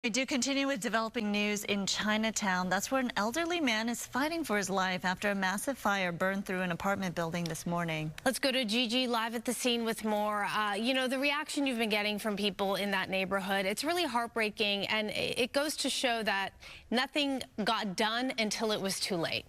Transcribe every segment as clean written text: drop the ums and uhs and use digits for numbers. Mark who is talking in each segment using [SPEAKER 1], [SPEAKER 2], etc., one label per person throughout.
[SPEAKER 1] We do continue with developing news in Chinatown. That's where an elderly man is fighting for his life after a massive fire burned through an apartment building this morning.
[SPEAKER 2] Let's go to Gigi live at the scene with more. The reaction you've been getting from people in that neighborhood, it's really heartbreaking, and it goes to show that nothing got done until it was too late.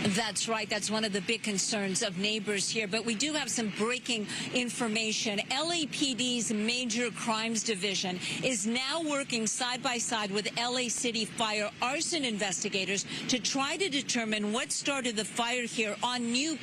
[SPEAKER 3] That's right. That's one of the big concerns of neighbors here. But we do have some breaking information. LAPD's Major Crimes Division is now working side by side with LA City Fire arson investigators to try to determine what started the fire here on New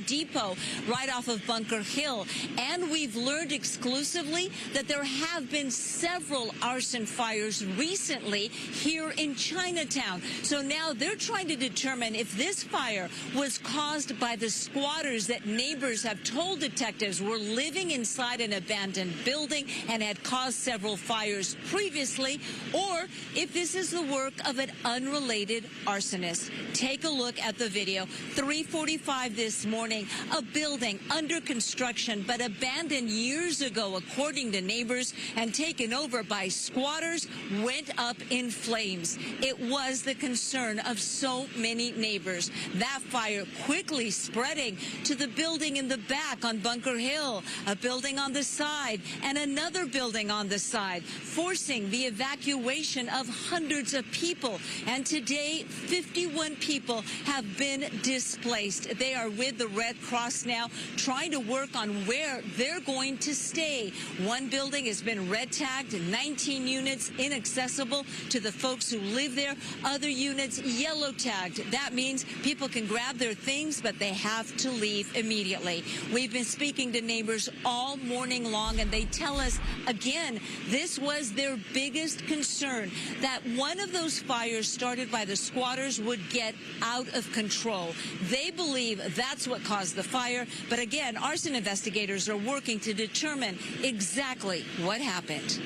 [SPEAKER 3] Depot, right off of Bunker Hill. And we've learned exclusively that there have been several arson fires recently here in Chinatown. So now they're trying to determine if this fire was caused by the squatters that neighbors have told detectives were living inside an abandoned building and had caused several fires previously, or if this is the work of an unrelated arsonist. Take a look at the video. 3:45 this morning, a building under construction but abandoned years ago, according to neighbors, and taken over by squatters, went up in flames. It was the concern of so many neighbors. That fire quickly spreading to the building in the back on Bunker Hill, a building on the side, and another building on the side, forcing the evacuation of hundreds of people. And today, 51 people have been displaced. They are with the Red Cross now, trying to work on where they're going to stay. One building has been red tagged, 19 units inaccessible to the folks who live there. Other units yellow tagged. That means people can grab their things, but they have to leave immediately. We've been speaking to neighbors all morning long, and they tell us, again, this was their biggest concern, that one of those fires started by the squatters would get out of control. They believe that's what caused the fire, but again, arson investigators are working to determine exactly what happened.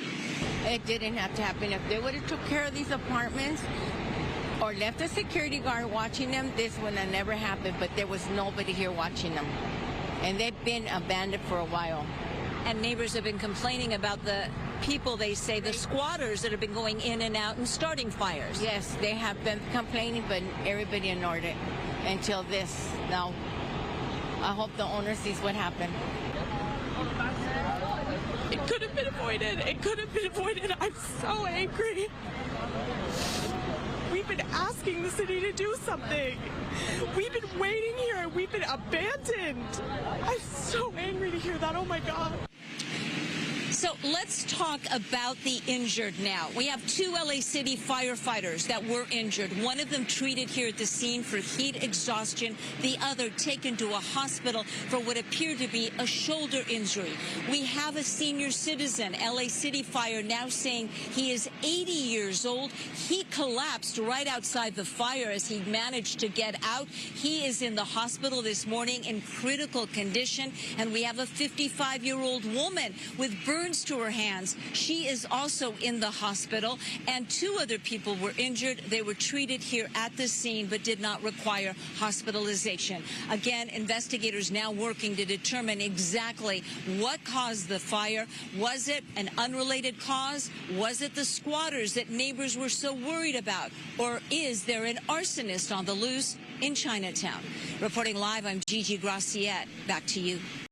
[SPEAKER 4] It didn't have to happen. If they would have took care of these apartments or left a security guard watching them, this would have never happened, but there was nobody here watching them. And they've been abandoned for a while.
[SPEAKER 3] And neighbors have been complaining about the people, they say, the squatters that have been going in and out and starting fires.
[SPEAKER 4] Yes, they have been complaining, but everybody ignored it until this. Now, I hope the owner sees what happened.
[SPEAKER 5] It could have been avoided. It could have been avoided. I'm so angry. We've been asking the city to do something. We've been waiting here. We've been abandoned. I'm so angry to hear that. Oh, my God.
[SPEAKER 3] So let's talk about the injured now. We have two LA City firefighters that were injured. One of them treated here at the scene for heat exhaustion. The other taken to a hospital for what appeared to be a shoulder injury. We have a senior citizen, LA City Fire, now saying he is 80 years old. He collapsed right outside the fire as he managed to get out. He is in the hospital this morning in critical condition. And we have a 55-year-old woman with burns to her hands. She is also in the hospital, and two other people were injured. They were treated here at the scene but did not require hospitalization. Again, investigators now working to determine exactly what caused the fire. Was it an unrelated cause? Was it the squatters that neighbors were so worried about? Or is there an arsonist on the loose in Chinatown? Reporting live, I'm Gigi Graciette. Back to you.